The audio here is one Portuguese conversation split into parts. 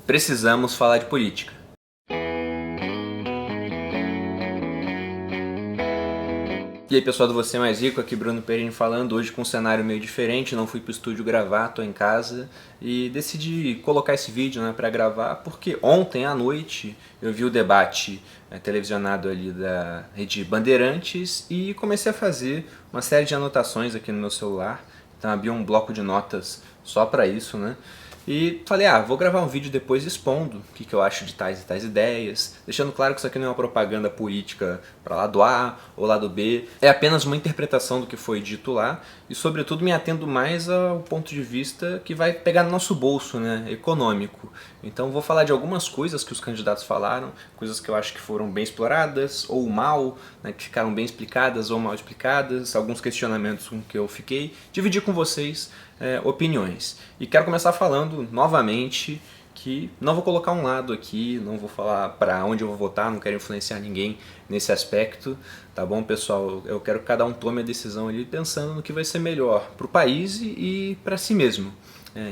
Precisamos falar de política. E aí pessoal do Você Mais Rico, aqui Bruno Perini falando, hoje com um cenário meio diferente, não fui pro estúdio gravar, tô em casa e decidi colocar esse vídeo para gravar porque ontem à noite eu vi o debate televisionado ali da Rede Bandeirantes e comecei a fazer uma série de anotações aqui no meu celular, então abri um bloco de notas só para isso, E falei, vou gravar um vídeo depois expondo o que eu acho de tais e tais ideias, deixando claro que isso aqui não é uma propaganda política para lado A ou lado B, é apenas uma interpretação do que foi dito lá e sobretudo me atendo mais ao ponto de vista que vai pegar no nosso bolso, econômico. Então vou falar de algumas coisas que os candidatos falaram, coisas que eu acho que foram bem exploradas ou mal, que ficaram bem explicadas ou mal explicadas, alguns questionamentos com que eu fiquei, dividir com vocês opiniões. E quero começar falando novamente que não vou colocar um lado aqui, não vou falar para onde eu vou votar, não quero influenciar ninguém nesse aspecto, tá bom, pessoal? Eu quero que cada um tome a decisão ali pensando no que vai ser melhor para o país e para si mesmo.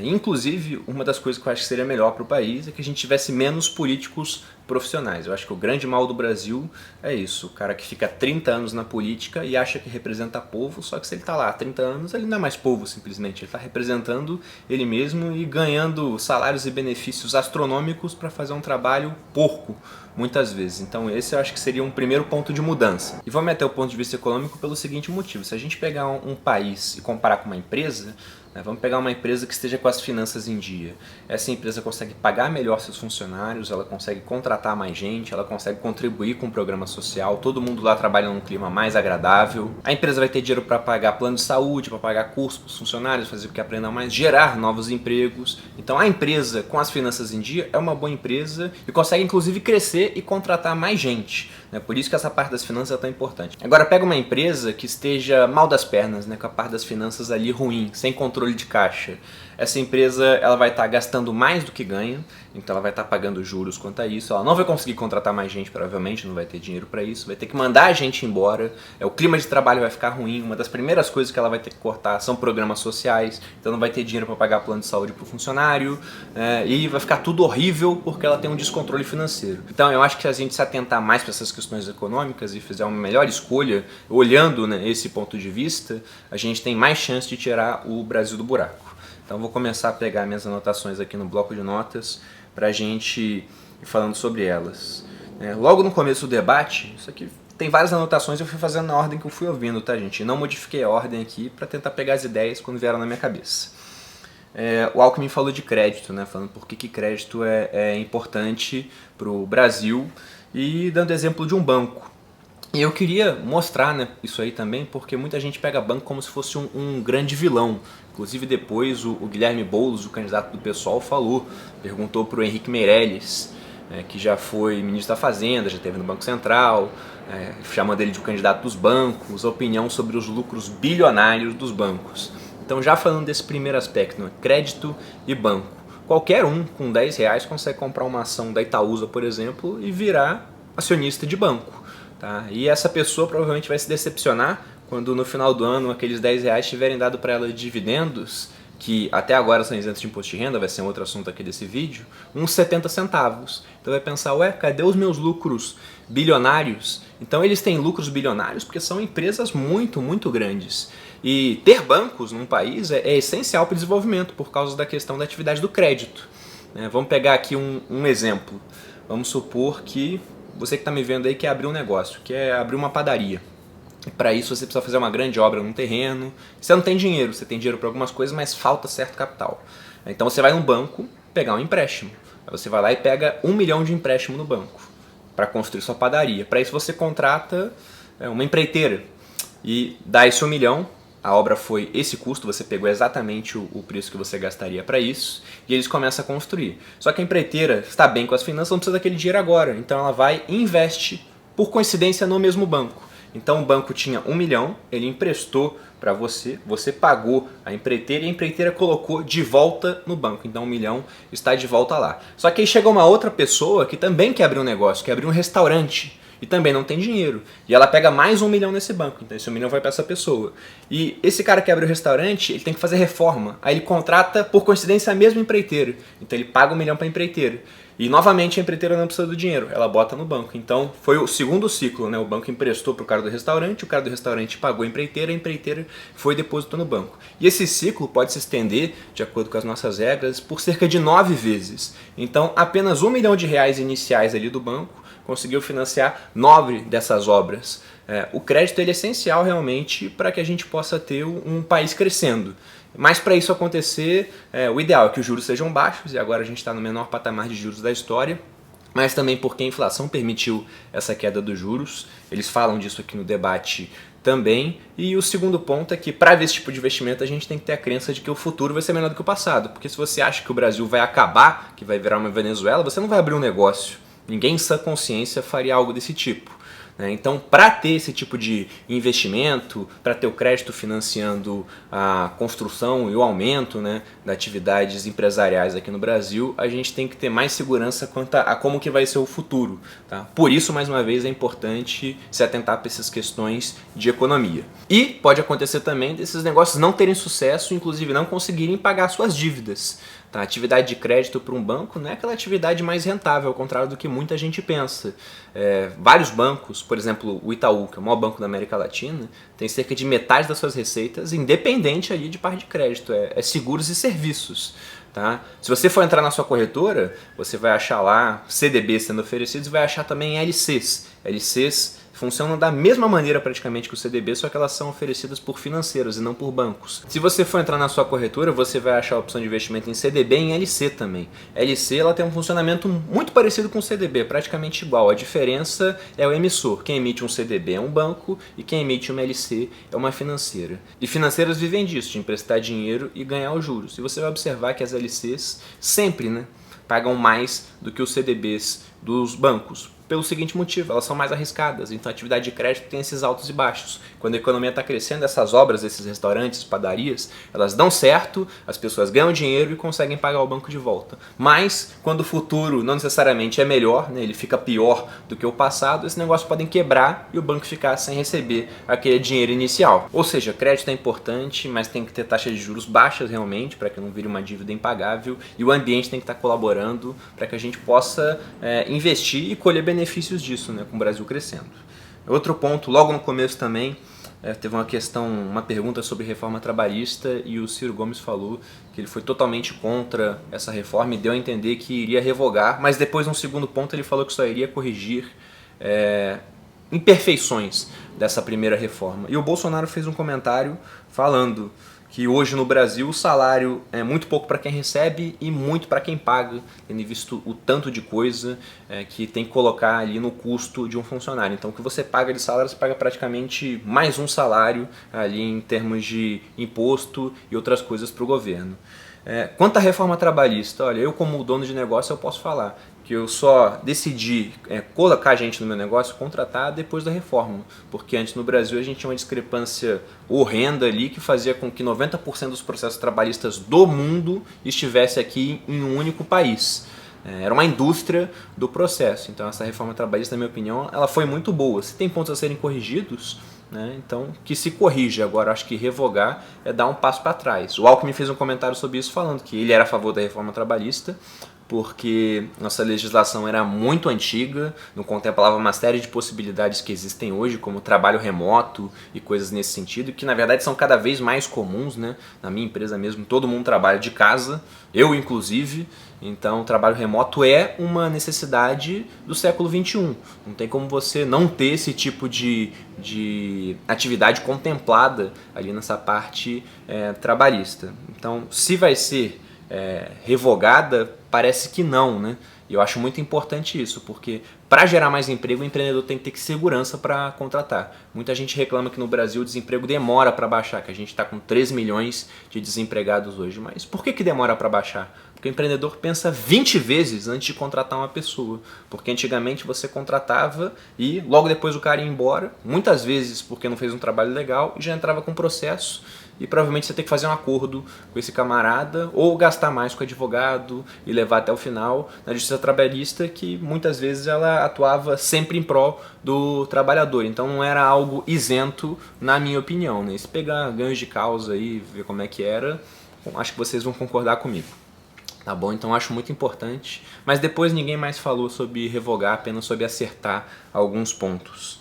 Inclusive, uma das coisas que eu acho que seria melhor para o país é que a gente tivesse menos políticos profissionais. Eu acho que o grande mal do Brasil é isso, o cara que fica 30 anos na política e acha que representa povo, só que se ele está lá há 30 anos, ele não é mais povo simplesmente, ele está representando ele mesmo e ganhando salários e benefícios astronômicos para fazer um trabalho porco, muitas vezes. Então esse eu acho que seria um primeiro ponto de mudança. E vamos até o ponto de vista econômico pelo seguinte motivo, se a gente pegar um país e comparar com uma empresa, vamos pegar uma empresa que esteja com as finanças em dia. Essa empresa consegue pagar melhor seus funcionários, ela consegue contratar mais gente, ela consegue contribuir com o programa social, todo mundo lá trabalha num clima mais agradável. A empresa vai ter dinheiro para pagar plano de saúde, para pagar cursos para os funcionários, fazer com que aprendam mais, gerar novos empregos. Então a empresa com as finanças em dia é uma boa empresa e consegue inclusive crescer e contratar mais gente. Por isso que essa parte das finanças é tão importante. Agora pega uma empresa que esteja mal das pernas, com a parte das finanças ali ruim, sem controle de caixa. Essa empresa ela vai estar gastando mais do que ganha, então ela vai estar pagando juros quanto a isso, ela não vai conseguir contratar mais gente provavelmente, não vai ter dinheiro para isso, vai ter que mandar a gente embora, o clima de trabalho vai ficar ruim, uma das primeiras coisas que ela vai ter que cortar são programas sociais, então não vai ter dinheiro para pagar plano de saúde para o funcionário, e vai ficar tudo horrível porque ela tem um descontrole financeiro. Então eu acho que se a gente se atentar mais para essas questões econômicas e fizer uma melhor escolha, olhando esse ponto de vista, a gente tem mais chance de tirar o Brasil do buraco. Então vou começar a pegar minhas anotações aqui no bloco de notas para a gente ir falando sobre elas. Logo no começo do debate, isso aqui tem várias anotações, eu fui fazendo na ordem que eu fui ouvindo, tá gente? Não modifiquei a ordem aqui para tentar pegar as ideias quando vieram na minha cabeça. O Alckmin falou de crédito, falando por que crédito é importante para o Brasil e dando exemplo de um banco. E eu queria mostrar isso aí também, porque muita gente pega banco como se fosse um grande vilão. Inclusive depois o Guilherme Boulos, o candidato do PSOL, perguntou para o Henrique Meirelles, que já foi ministro da Fazenda, já esteve no Banco Central, chamando ele de candidato dos bancos, a opinião sobre os lucros bilionários dos bancos. Então já falando desse primeiro aspecto, crédito e banco. Qualquer um com R$10 consegue comprar uma ação da Itaúsa, por exemplo, e virar acionista de banco. Tá? E essa pessoa provavelmente vai se decepcionar quando no final do ano aqueles R$10 tiverem dado para ela de dividendos, que até agora são isentos de imposto de renda, vai ser um outro assunto aqui desse vídeo, uns 70 centavos. Então vai pensar, cadê os meus lucros bilionários? Então eles têm lucros bilionários porque são empresas muito, muito grandes. E ter bancos num país é essencial para o desenvolvimento por causa da questão da atividade do crédito. Vamos pegar aqui um exemplo. Vamos supor que você que está me vendo aí quer abrir um negócio, quer abrir uma padaria. Para isso você precisa fazer uma grande obra num terreno. Você não tem dinheiro, você tem dinheiro para algumas coisas, mas falta certo capital. Então você vai num banco pegar um empréstimo. Aí você vai lá e pega 1 milhão de empréstimo no banco para construir sua padaria. Para isso você contrata uma empreiteira e dá esse 1 milhão. A obra foi esse custo, você pegou exatamente o preço que você gastaria para isso e eles começam a construir. Só que a empreiteira está bem com as finanças, não precisa daquele dinheiro agora. Então ela vai e investe, por coincidência, no mesmo banco. Então o banco tinha 1 milhão, ele emprestou para você, você pagou a empreiteira e a empreiteira colocou de volta no banco. Então 1 milhão está de volta lá. Só que aí chega uma outra pessoa que também quer abrir um negócio, quer abrir um restaurante. e também não tem dinheiro. E ela pega mais 1 milhão nesse banco, então esse 1 milhão vai para essa pessoa. E esse cara que abre o restaurante, ele tem que fazer reforma. Aí ele contrata, por coincidência, a mesma empreiteira. Então ele paga 1 milhão para a empreiteira. E novamente a empreiteira não precisa do dinheiro, ela bota no banco. Então foi o segundo ciclo, né? O banco emprestou para o cara do restaurante, o cara do restaurante pagou a empreiteira foi e depositou no banco. E esse ciclo pode se estender, de acordo com as nossas regras, por cerca de 9 vezes. Então apenas 1 milhão de reais iniciais ali do banco conseguiu financiar 9 dessas obras. O crédito ele é essencial realmente para que a gente possa ter um país crescendo. Mas para isso acontecer, o ideal é que os juros sejam baixos, e agora a gente está no menor patamar de juros da história, mas também porque a inflação permitiu essa queda dos juros. Eles falam disso aqui no debate também. E o segundo ponto é que para ver esse tipo de investimento a gente tem que ter a crença de que o futuro vai ser melhor do que o passado. Porque se você acha que o Brasil vai acabar, que vai virar uma Venezuela, você não vai abrir um negócio. Ninguém em sã consciência faria algo desse tipo. Então, para ter esse tipo de investimento, para ter o crédito financiando a construção e o aumento, né, das atividades empresariais aqui no Brasil, a gente tem que ter mais segurança quanto a como que vai ser o futuro. Tá? Por isso, mais uma vez, é importante se atentar para essas questões de economia. E pode acontecer também desses negócios não terem sucesso, inclusive não conseguirem pagar suas dívidas. A atividade de crédito para um banco não é aquela atividade mais rentável, ao contrário do que muita gente pensa. Vários bancos, por exemplo o Itaú, que é o maior banco da América Latina, tem cerca de metade das suas receitas independente ali de parte de crédito, é seguros e serviços. Tá? Se você for entrar na sua corretora, você vai achar lá CDBs sendo oferecidos e vai achar também LCs. LCs funcionam da mesma maneira praticamente que o CDB, só que elas são oferecidas por financeiros e não por bancos. Se você for entrar na sua corretora, você vai achar a opção de investimento em CDB e em LC também. LC ela tem um funcionamento muito parecido com o CDB, praticamente igual. A diferença é o emissor. Quem emite um CDB é um banco e quem emite uma LC é uma financeira. E financeiras vivem disso, de emprestar dinheiro e ganhar os juros. E você vai observar que as LCs sempre, né, pagam mais do que os CDBs dos bancos. Pelo seguinte motivo, elas são mais arriscadas, então a atividade de crédito tem esses altos e baixos. Quando a economia está crescendo, essas obras, esses restaurantes, padarias, elas dão certo, as pessoas ganham dinheiro e conseguem pagar o banco de volta. Mas, quando o futuro não necessariamente é melhor, né, ele fica pior do que o passado, esses negócios podem quebrar e o banco ficar sem receber aquele dinheiro inicial. Ou seja, crédito é importante, mas tem que ter taxas de juros baixas realmente, para que não vire uma dívida impagável, e o ambiente tem que estar colaborando para que a gente possa investir e colher benefícios disso, né, com o Brasil crescendo. Outro ponto, logo no começo também, teve uma pergunta sobre reforma trabalhista e o Ciro Gomes falou que ele foi totalmente contra essa reforma e deu a entender que iria revogar, mas depois, num segundo ponto, ele falou que só iria corrigir imperfeições dessa primeira reforma. E o Bolsonaro fez um comentário falando que hoje no Brasil o salário é muito pouco para quem recebe e muito para quem paga, tendo visto o tanto de coisa que tem que colocar ali no custo de um funcionário. Então o que você paga de salário, você paga praticamente mais um salário ali em termos de imposto e outras coisas para o governo. Quanto à reforma trabalhista, olha, eu como dono de negócio eu posso falar que eu só decidi colocar gente no meu negócio, contratar depois da reforma, porque antes no Brasil a gente tinha uma discrepância horrenda ali que fazia com que 90% dos processos trabalhistas do mundo estivesse aqui em um único país. Era uma indústria do processo, então essa reforma trabalhista, na minha opinião, ela foi muito boa. Se tem pontos a serem corrigidos, né, então que se corrija. Agora acho que revogar é dar um passo para trás. O Alckmin fez um comentário sobre isso falando que ele era a favor da reforma trabalhista, porque nossa legislação era muito antiga, não contemplava uma série de possibilidades que existem hoje, como trabalho remoto e coisas nesse sentido, que na verdade são cada vez mais comuns, né? Na minha empresa mesmo, todo mundo trabalha de casa, eu inclusive, então o trabalho remoto é uma necessidade do século XXI. Não tem como você não ter esse tipo de atividade contemplada ali nessa parte trabalhista. Então, se vai ser revogada, parece que não, né? E eu acho muito importante isso, porque para gerar mais emprego, o empreendedor tem que ter segurança para contratar. Muita gente reclama que no Brasil o desemprego demora para baixar, que a gente está com 3 milhões de desempregados hoje. Mas por que demora para baixar? Porque o empreendedor pensa 20 vezes antes de contratar uma pessoa. Porque antigamente você contratava e logo depois o cara ia embora, muitas vezes porque não fez um trabalho legal, e já entrava com processo e provavelmente você tem que fazer um acordo com esse camarada ou gastar mais com o advogado e levar até o final na justiça trabalhista, que muitas vezes ela atuava sempre em prol do trabalhador, então não era algo isento, na minha opinião, né? Se pegar ganhos de causa aí, ver como é que era, acho que vocês vão concordar comigo. Tá bom? Então acho muito importante, mas depois ninguém mais falou sobre revogar, apenas sobre acertar alguns pontos.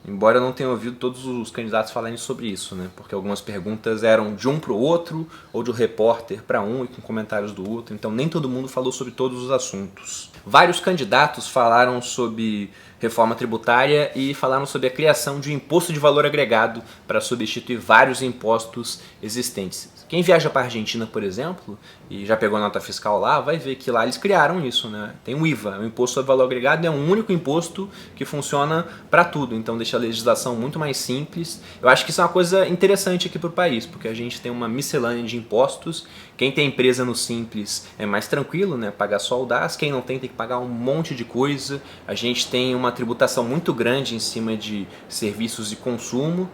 Embora eu não tenha ouvido todos os candidatos falarem sobre isso, né? Porque algumas perguntas eram de um para o outro, ou de um repórter para um e com comentários do outro, então nem todo mundo falou sobre todos os assuntos. Vários candidatos falaram sobre reforma tributária e falaram sobre a criação de um imposto de valor agregado para substituir vários impostos existentes. Quem viaja para a Argentina, por exemplo, e já pegou a nota fiscal lá, vai ver que lá eles criaram isso, né? Tem o IVA, o Imposto sobre Valor Agregado é um único imposto que funciona para tudo, então deixa a legislação muito mais simples. Eu acho que isso é uma coisa interessante aqui para o país, porque a gente tem uma miscelânea de impostos. Quem tem empresa no Simples é mais tranquilo, né? Pagar só o DAS, quem não tem que pagar um monte de coisa. A gente tem uma tributação muito grande em cima de serviços e consumo,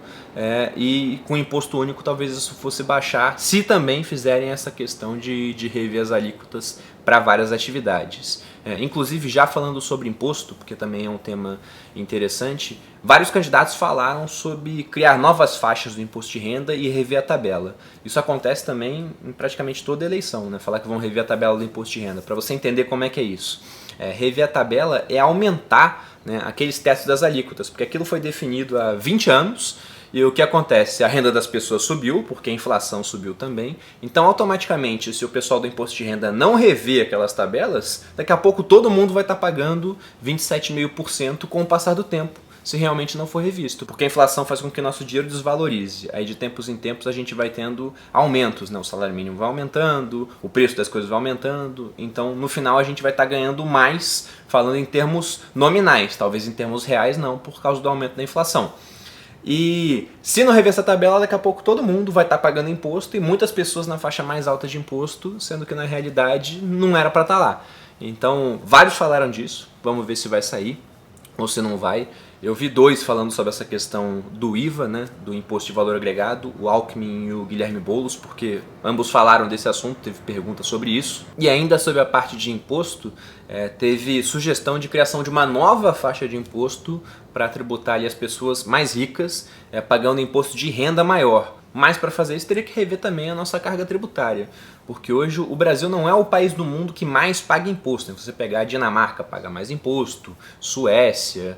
e com imposto único talvez isso fosse baixar, se também fizerem essa questão de rever as alíquotas para várias atividades. Inclusive, já falando sobre imposto, porque também é um tema interessante, vários candidatos falaram sobre criar novas faixas do imposto de renda e rever a tabela. Isso acontece também em praticamente toda eleição, né? Falar que vão rever a tabela do imposto de renda, para você entender como é que é isso. Rever a tabela é aumentar, né, aqueles tetos das alíquotas, porque aquilo foi definido há 20 anos, e o que acontece? A renda das pessoas subiu, porque a inflação subiu também. Então, automaticamente, se o pessoal do imposto de renda não rever aquelas tabelas, daqui a pouco todo mundo vai estar pagando 27,5% com o passar do tempo, se realmente não for revisto. Porque a inflação faz com que o nosso dinheiro desvalorize. Aí, de tempos em tempos, a gente vai tendo aumentos, né? O salário mínimo vai aumentando, o preço das coisas vai aumentando. Então, no final, a gente vai estar ganhando mais, falando em termos nominais. Talvez em termos reais não, por causa do aumento da inflação. E se não rever essa tabela, daqui a pouco todo mundo vai estar pagando imposto e muitas pessoas na faixa mais alta de imposto, sendo que na realidade não era para estar lá. Então, vários falaram disso, vamos ver se vai sair ou se não vai. Eu vi dois falando sobre essa questão do IVA, né, do Imposto de Valor Agregado, o Alckmin e o Guilherme Boulos, porque ambos falaram desse assunto, teve pergunta sobre isso. E ainda sobre a parte de imposto, teve sugestão de criação de uma nova faixa de imposto para tributar ali as pessoas mais ricas, pagando imposto de renda maior. Mas para fazer isso teria que rever também a nossa carga tributária, porque hoje o Brasil não é o país do mundo que mais paga imposto. Se você pegar a Dinamarca, paga mais imposto, Suécia,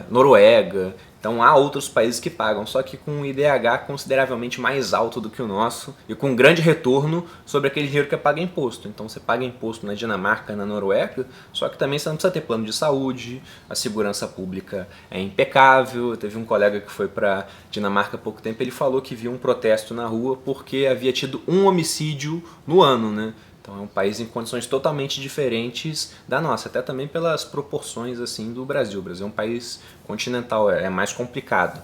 Noruega, então há outros países que pagam, só que com um IDH consideravelmente mais alto do que o nosso e com um grande retorno sobre aquele dinheiro que é pago imposto. Então você paga imposto na Dinamarca, na Noruega, só que também você não precisa ter plano de saúde, a segurança pública é impecável. Teve um colega que foi para Dinamarca há pouco tempo, ele falou que viu um protesto na rua porque havia tido um homicídio no ano, né? Então é um país em condições totalmente diferentes da nossa, até também pelas proporções assim do Brasil. O Brasil é um país continental, é mais complicado.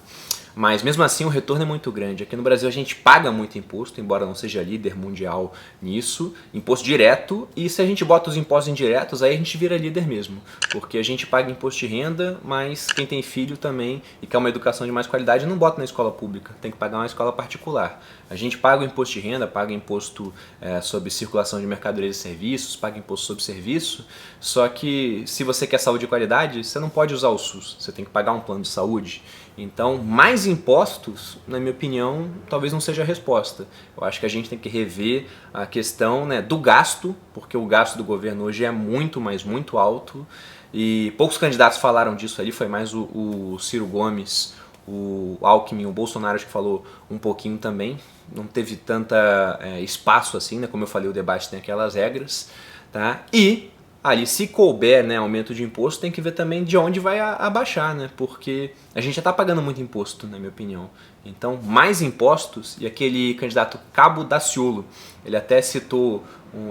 Mas mesmo assim o retorno é muito grande. Aqui no Brasil a gente paga muito imposto, embora não seja líder mundial nisso, imposto direto, e se a gente bota os impostos indiretos, aí a gente vira líder mesmo. Porque a gente paga imposto de renda, mas quem tem filho também e quer uma educação de mais qualidade não bota na escola pública, tem que pagar uma escola particular. A gente paga o imposto de renda, paga imposto sobre circulação de mercadorias e serviços, paga imposto sobre serviço, só que se você quer saúde de qualidade, você não pode usar o SUS, você tem que pagar um plano de saúde. Então, mais impostos, na minha opinião, talvez não seja a resposta. Eu acho que a gente tem que rever a questão, né, do gasto, porque o gasto do governo hoje é muito, mas muito alto, e poucos candidatos falaram disso ali, foi mais o Ciro Gomes, o Alckmin, o Bolsonaro acho que falou um pouquinho também, não teve tanta espaço assim, né, como eu falei, o debate tem aquelas regras, tá? E ali, se couber, né, aumento de imposto, tem que ver também de onde vai abaixar, né? Porque a gente já está pagando muito imposto, na minha opinião. Então, mais impostos, e aquele candidato Cabo Daciolo, ele até citou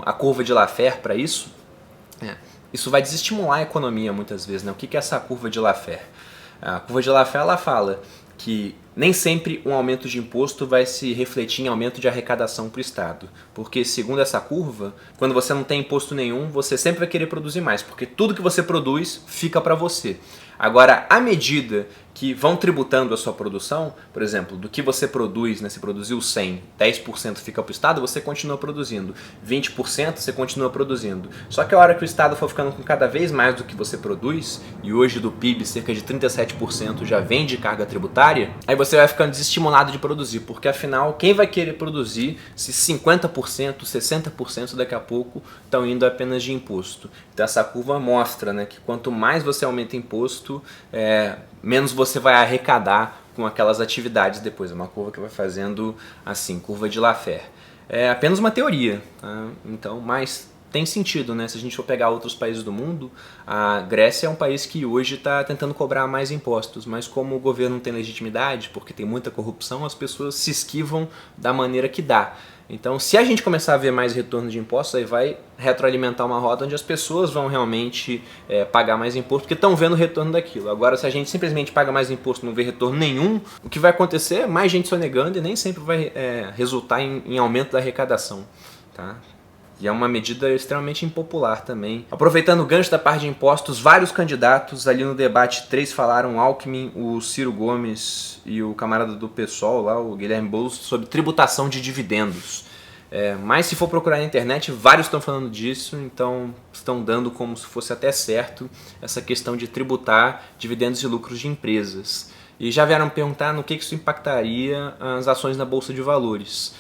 a curva de Laffer para isso. Isso vai desestimular a economia muitas vezes, né? O que é essa curva de Laffer? A curva de Laffer, ela fala que nem sempre um aumento de imposto vai se refletir em aumento de arrecadação para o Estado. Porque, segundo essa curva, quando você não tem imposto nenhum, você sempre vai querer produzir mais, porque tudo que você produz fica para você. Agora, à medida que vão tributando a sua produção, por exemplo, do que você produz, né, se produziu 100, 10% fica para o Estado, você continua produzindo. 20% você continua produzindo. Só que a hora que o Estado for ficando com cada vez mais do que você produz, e hoje do PIB cerca de 37% já vem de carga tributária, aí você vai ficando desestimulado de produzir, porque afinal, quem vai querer produzir se 50%, 60% daqui a pouco estão indo apenas de imposto? Então essa curva mostra, né, que quanto mais você aumenta imposto, menos você vai arrecadar com aquelas atividades depois. É uma curva que vai fazendo assim, curva de Laffer. É apenas uma teoria, tá? Então, mas tem sentido, né? Se a gente for pegar outros países do mundo, a Grécia é um país que hoje está tentando cobrar mais impostos, mas como o governo não tem legitimidade, porque tem muita corrupção, as pessoas se esquivam da maneira que dá. Então, se a gente começar a ver mais retorno de impostos, aí vai retroalimentar uma roda onde as pessoas vão realmente pagar mais imposto, porque estão vendo o retorno daquilo. Agora, se a gente simplesmente paga mais imposto e não vê retorno nenhum, o que vai acontecer é mais gente sonegando e nem sempre vai resultar em aumento da arrecadação, tá? E é uma medida extremamente impopular também. Aproveitando o gancho da parte de impostos, vários candidatos ali no debate 3 falaram, Alckmin, o Ciro Gomes e o camarada do PSOL lá, o Guilherme Boulos, sobre tributação de dividendos. Mas se for procurar na internet, vários estão falando disso, então estão dando como se fosse até certo essa questão de tributar dividendos e lucros de empresas. E já vieram perguntar no que isso impactaria as ações na Bolsa de Valores.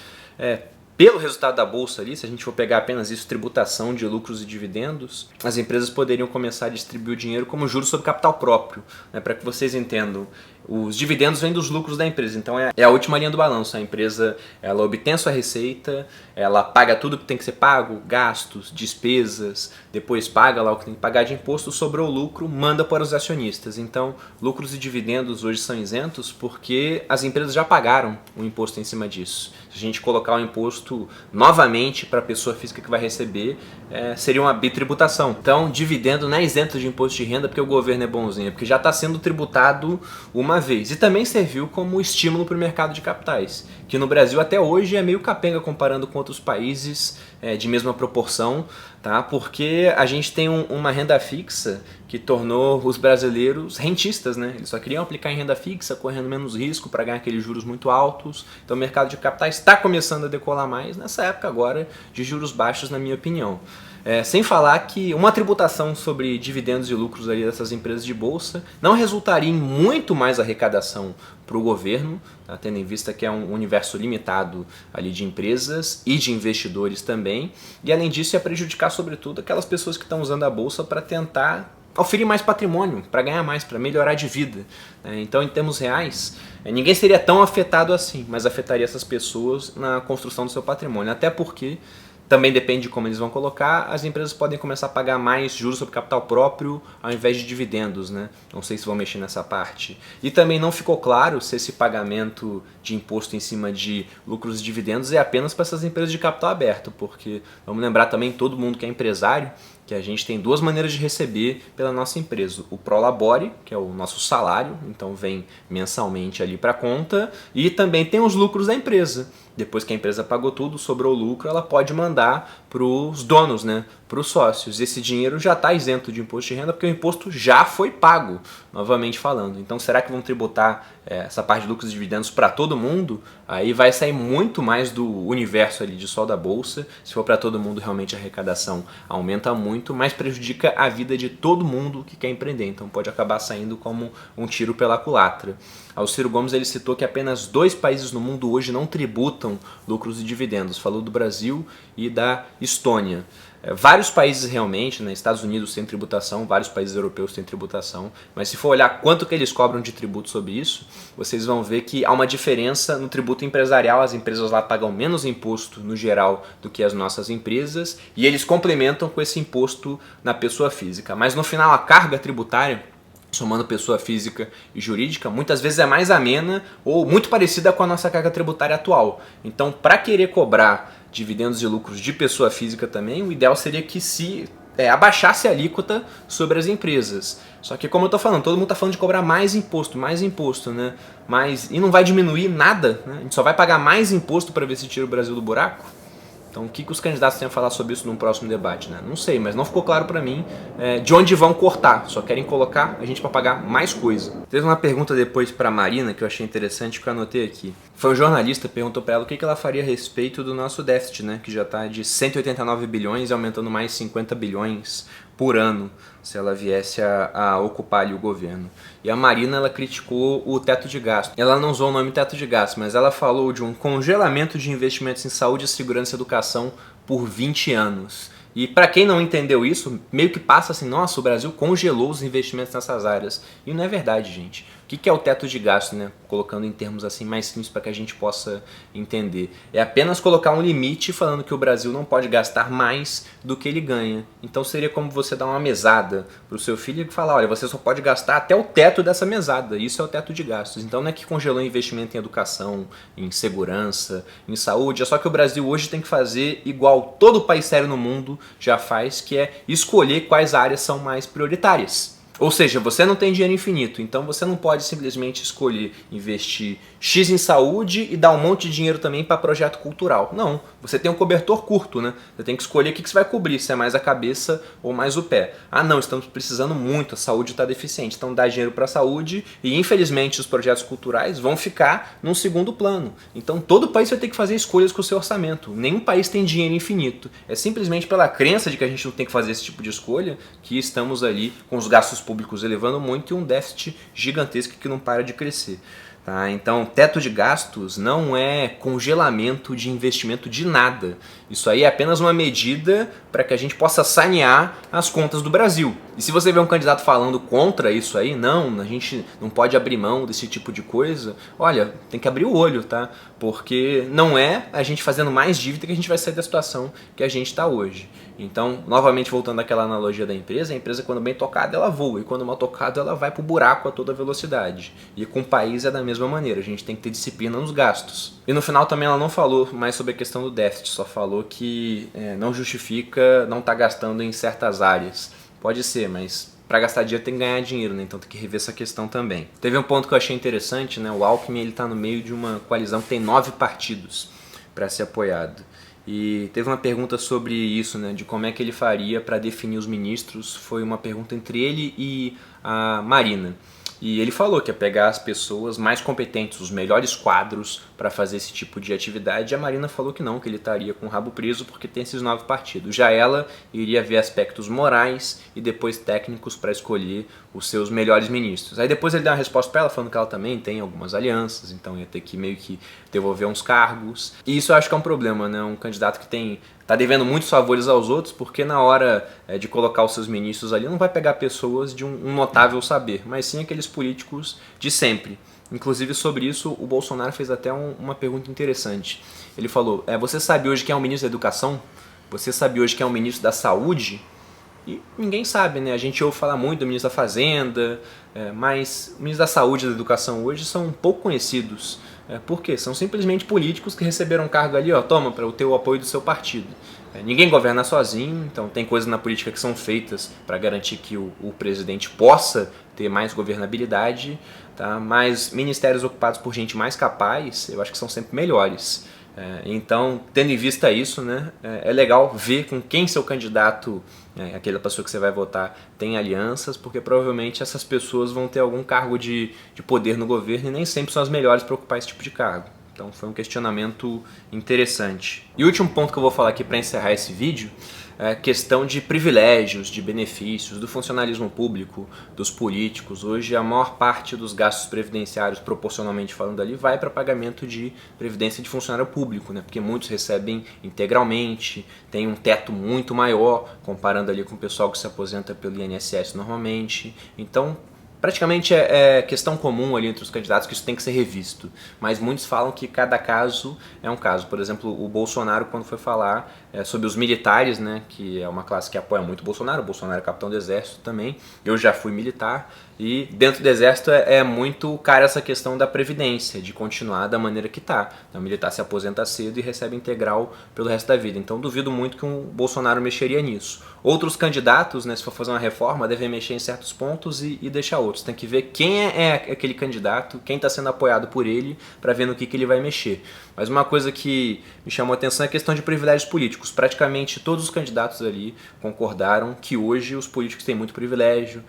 Pelo resultado da bolsa ali, se a gente for pegar apenas isso, tributação de lucros e dividendos, as empresas poderiam começar a distribuir o dinheiro como juros sobre capital próprio, né? Para que vocês entendam, os dividendos vêm dos lucros da empresa, então é a última linha do balanço. A empresa, ela obtém a sua receita, ela paga tudo que tem que ser pago, gastos, despesas, depois paga lá o que tem que pagar de imposto, sobrou o lucro, manda para os acionistas. Então, lucros e dividendos hoje são isentos porque as empresas já pagaram o imposto em cima disso. Se a gente colocar o imposto novamente para a pessoa física que vai receber, seria uma bitributação. Então, dividendo não é isento de imposto de renda porque o governo é bonzinho, porque já está sendo tributado uma vez. E também serviu como estímulo para o mercado de capitais, que no Brasil até hoje é meio capenga comparando com outros países de mesma proporção, tá? Porque a gente tem uma renda fixa que tornou os brasileiros rentistas, né? Eles só queriam aplicar em renda fixa, correndo menos risco para ganhar aqueles juros muito altos. Então o mercado de capitais está começando a decolar mais nessa época agora de juros baixos, na minha opinião. Sem falar que uma tributação sobre dividendos e lucros ali dessas empresas de bolsa não resultaria em muito mais arrecadação para o governo, tá? Tendo em vista que é um universo limitado ali de empresas e de investidores também, e além disso ia prejudicar sobretudo aquelas pessoas que estão usando a bolsa para tentar oferir mais patrimônio, para ganhar mais, para melhorar de vida. Então, em termos reais, ninguém seria tão afetado assim, mas afetaria essas pessoas na construção do seu patrimônio, até porque também depende de como eles vão colocar, as empresas podem começar a pagar mais juros sobre capital próprio ao invés de dividendos, né? Não sei se vão mexer nessa parte. E também não ficou claro se esse pagamento de imposto em cima de lucros e dividendos é apenas para essas empresas de capital aberto, porque vamos lembrar também, todo mundo que é empresário, que a gente tem duas maneiras de receber pela nossa empresa. O Prolabore, que é o nosso salário, então vem mensalmente ali para a conta, e também tem os lucros da empresa. Depois que a empresa pagou tudo, sobrou lucro, ela pode mandar para os donos, né? Para os sócios. Esse dinheiro já está isento de imposto de renda porque o imposto já foi pago, novamente falando. Então será que vão tributar essa parte de lucros e dividendos para todo mundo? Aí vai sair muito mais do universo ali de só da bolsa. Se for para todo mundo, realmente a arrecadação aumenta muito, mas prejudica a vida de todo mundo que quer empreender. Então pode acabar saindo como um tiro pela culatra. O Ciro Gomes ele citou que apenas 2 países no mundo hoje não tributam lucros e dividendos. Falou do Brasil e da Estônia. Vários países realmente, né, Estados Unidos tem tributação, vários países europeus têm tributação, mas se for olhar quanto que eles cobram de tributo sobre isso, vocês vão ver que há uma diferença no tributo empresarial. As empresas lá pagam menos imposto no geral do que as nossas empresas e eles complementam com esse imposto na pessoa física. Mas no final a carga tributária, somando pessoa física e jurídica, muitas vezes é mais amena ou muito parecida com a nossa carga tributária atual. Então, para querer cobrar dividendos e lucros de pessoa física também, o ideal seria que se abaixasse a alíquota sobre as empresas. Só que, como eu tô falando, todo mundo tá falando de cobrar mais imposto, né? E não vai diminuir nada, né? A gente só vai pagar mais imposto para ver se tira o Brasil do buraco. Então, o que os candidatos têm a falar sobre isso num próximo debate, né? Não sei, mas não ficou claro para mim de onde vão cortar. Só querem colocar a gente para pagar mais coisa. Teve uma pergunta depois para Marina que eu achei interessante, que eu anotei aqui. Foi um jornalista que perguntou para ela o que ela faria a respeito do nosso déficit, né? Que já está de 189 bilhões e aumentando mais 50 bilhões por ano, se ela viesse a ocupar ali o governo. E a Marina, ela criticou o teto de gasto. Ela não usou o nome teto de gasto, mas ela falou de um congelamento de investimentos em saúde, segurança e educação por 20 anos. E para quem não entendeu isso, meio que passa assim, nossa, o Brasil congelou os investimentos nessas áreas. E não é verdade, gente. O que é o teto de gasto, né? Colocando em termos assim mais simples para que a gente possa entender. É apenas colocar um limite falando que o Brasil não pode gastar mais do que ele ganha. Então seria como você dar uma mesada para o seu filho e falar, olha, você só pode gastar até o teto dessa mesada. Isso é o teto de gastos. Então não é que congelou investimento em educação, em segurança, em saúde. É só que o Brasil hoje tem que fazer igual todo país sério no mundo já faz, que é escolher quais áreas são mais prioritárias. Ou seja, você não tem dinheiro infinito, então você não pode simplesmente escolher investir X em saúde e dar um monte de dinheiro também para projeto cultural. Não, você tem um cobertor curto, né? Você tem que escolher o que você vai cobrir, se é mais a cabeça ou mais o pé. Ah não, estamos precisando muito, a saúde está deficiente, então dá dinheiro para a saúde e infelizmente os projetos culturais vão ficar num segundo plano. Então todo país vai ter que fazer escolhas com o seu orçamento. Nenhum país tem dinheiro infinito. É simplesmente pela crença de que a gente não tem que fazer esse tipo de escolha que estamos ali com os gastos públicos elevando muito e um déficit gigantesco que não para de crescer. Tá? Então, teto de gastos não é congelamento de investimento de nada. Isso aí é apenas uma medida para que a gente possa sanear as contas do Brasil. E se você vê um candidato falando contra isso aí, não, a gente não pode abrir mão desse tipo de coisa, olha, tem que abrir o olho, tá? Porque não é a gente fazendo mais dívida que a gente vai sair da situação que a gente está hoje. Então, novamente voltando àquela analogia da empresa, a empresa quando bem tocada ela voa e quando mal tocada ela vai para o buraco a toda velocidade. E com o país é da mesma maneira, a gente tem que ter disciplina nos gastos. E no final também ela não falou mais sobre a questão do déficit, só falou que não justifica não estar gastando em certas áreas. Pode ser, mas para gastar dinheiro tem que ganhar dinheiro, né? Então tem que rever essa questão também. Teve um ponto que eu achei interessante, né? O Alckmin ele está no meio de uma coalizão que tem 9 partidos para ser apoiado. E teve uma pergunta sobre isso, né, de como é que ele faria para definir os ministros. Foi uma pergunta entre ele e a Marina. E ele falou que ia pegar as pessoas mais competentes, os melhores quadros para fazer esse tipo de atividade. E a Marina falou que não, que ele estaria com o rabo preso porque tem esses 9 partidos. Já ela iria ver aspectos morais e depois técnicos para escolher os seus melhores ministros. Aí depois ele deu uma resposta para ela falando que ela também tem algumas alianças, então ia ter que meio que devolver uns cargos. E isso eu acho que é um problema, né? Um candidato que tá devendo muitos favores aos outros, porque na hora de colocar os seus ministros ali não vai pegar pessoas de um notável saber, mas sim aqueles políticos de sempre. Inclusive sobre isso o Bolsonaro fez até uma pergunta interessante. Ele falou, você sabe hoje quem é o ministro da Educação? Você sabe hoje quem é o ministro da Saúde? E ninguém sabe, né? A gente ouve falar muito do ministro da Fazenda, mas o ministro da Saúde e da Educação hoje são pouco conhecidos. Por quê? São simplesmente políticos que receberam um cargo ali, toma, para ter o apoio do seu partido. Ninguém governa sozinho, então tem coisas na política que são feitas para garantir que o presidente possa ter mais governabilidade, tá? Mas ministérios ocupados por gente mais capaz, eu acho que são sempre melhores. Então, tendo em vista isso, né, é legal ver com quem seu candidato, aquela pessoa que você vai votar, tem alianças, porque provavelmente essas pessoas vão ter algum cargo de poder no governo e nem sempre são as melhores para ocupar esse tipo de cargo. Então foi um questionamento interessante. E o último ponto que eu vou falar aqui para encerrar esse vídeo é a questão de privilégios, de benefícios, do funcionalismo público, dos políticos. Hoje a maior parte dos gastos previdenciários, proporcionalmente falando ali, vai para pagamento de previdência de funcionário público, né? Porque muitos recebem integralmente, tem um teto muito maior, comparando ali com o pessoal que se aposenta pelo INSS normalmente. Então, Praticamente é questão comum ali entre os candidatos que isso tem que ser revisto, mas muitos falam que cada caso é um caso. Por exemplo, o Bolsonaro, quando foi falar sobre os militares, né, que é uma classe que apoia muito o Bolsonaro é capitão do exército também, eu já fui militar, e dentro do exército é muito cara essa questão da previdência, de continuar da maneira que está. Então, o militar se aposenta cedo e recebe integral pelo resto da vida. Então duvido muito que um Bolsonaro mexeria nisso. Outros candidatos, né, se for fazer uma reforma, devem mexer em certos pontos e deixar outros. Tem que ver quem é aquele candidato, quem está sendo apoiado por ele, para ver no que ele vai mexer. Mas uma coisa que me chamou a atenção é a questão de privilégios políticos. Praticamente todos os candidatos ali concordaram que hoje os políticos têm muito privilégio.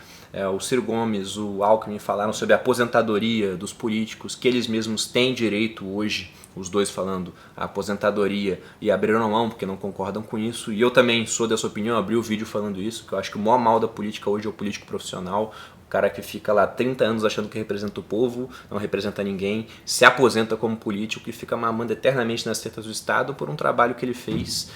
O Ciro Gomes, o Alckmin falaram sobre a aposentadoria dos políticos, que eles mesmos têm direito hoje, os dois falando a aposentadoria, e abriram mão porque não concordam com isso. E eu também sou dessa opinião, abri o vídeo falando isso, que eu acho que o maior mal da política hoje é o político profissional, o cara que fica lá 30 anos achando que representa o povo, não representa ninguém, se aposenta como político e fica mamando eternamente nas tetas do Estado por um trabalho que ele fez,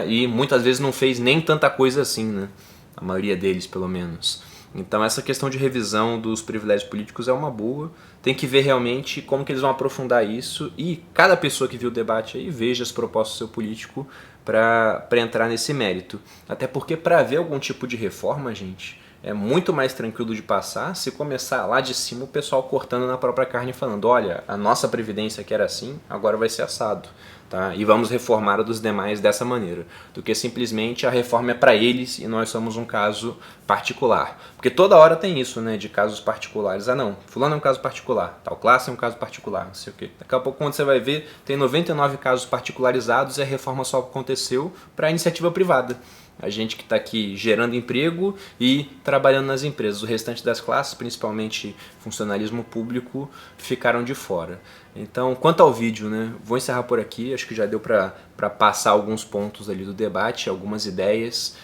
e muitas vezes não fez nem tanta coisa assim, né? A maioria deles, pelo menos. Então essa questão de revisão dos privilégios políticos é uma boa, tem que ver realmente como que eles vão aprofundar isso, e cada pessoa que viu o debate aí veja as propostas do seu político para entrar nesse mérito. Até porque para ver algum tipo de reforma, gente, é muito mais tranquilo de passar se começar lá de cima o pessoal cortando na própria carne e falando: olha, a nossa previdência que era assim, agora vai ser assado. Tá? E vamos reformar a dos demais dessa maneira, do que simplesmente a reforma é para eles e nós somos um caso particular. Porque toda hora tem isso, né, de casos particulares. Ah não, fulano é um caso particular, tal classe é um caso particular, não sei o quê. Daqui a pouco, quando você vai ver, tem 99 casos particularizados e a reforma só aconteceu para a iniciativa privada. A gente que está aqui gerando emprego e trabalhando nas empresas. O restante das classes, principalmente funcionalismo público, ficaram de fora. Então, quanto ao vídeo, né, vou encerrar por aqui. Acho que já deu para passar alguns pontos ali do debate, algumas ideias,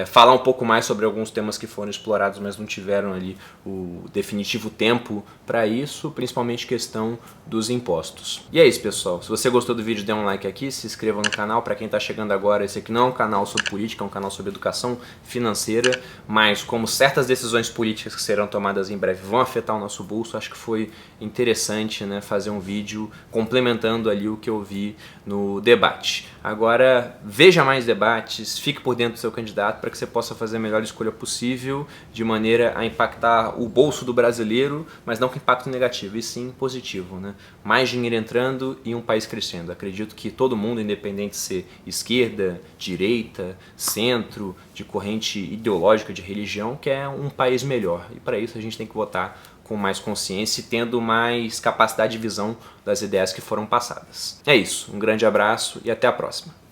falar um pouco mais sobre alguns temas que foram explorados, mas não tiveram ali o definitivo tempo para isso, principalmente questão dos impostos. E é isso, pessoal. Se você gostou do vídeo, dê um like aqui, se inscreva no canal. Para quem está chegando agora, esse aqui não é um canal sobre política, é um canal sobre educação financeira, mas como certas decisões políticas que serão tomadas em breve vão afetar o nosso bolso, acho que foi interessante, né, fazer um vídeo complementando ali o que eu vi no debate. Agora, veja mais debates, fique por dentro do seu candidato para que você possa fazer a melhor escolha possível, de maneira a impactar o bolso do brasileiro, mas não com impacto negativo, e sim positivo, né? Mais dinheiro entrando e um país crescendo. Acredito que todo mundo, independente de ser esquerda, direita, centro, de corrente ideológica, de religião, quer um país melhor. E para isso a gente tem que votar com mais consciência e tendo mais capacidade de visão das ideias que foram passadas. É isso, um grande abraço e até a próxima.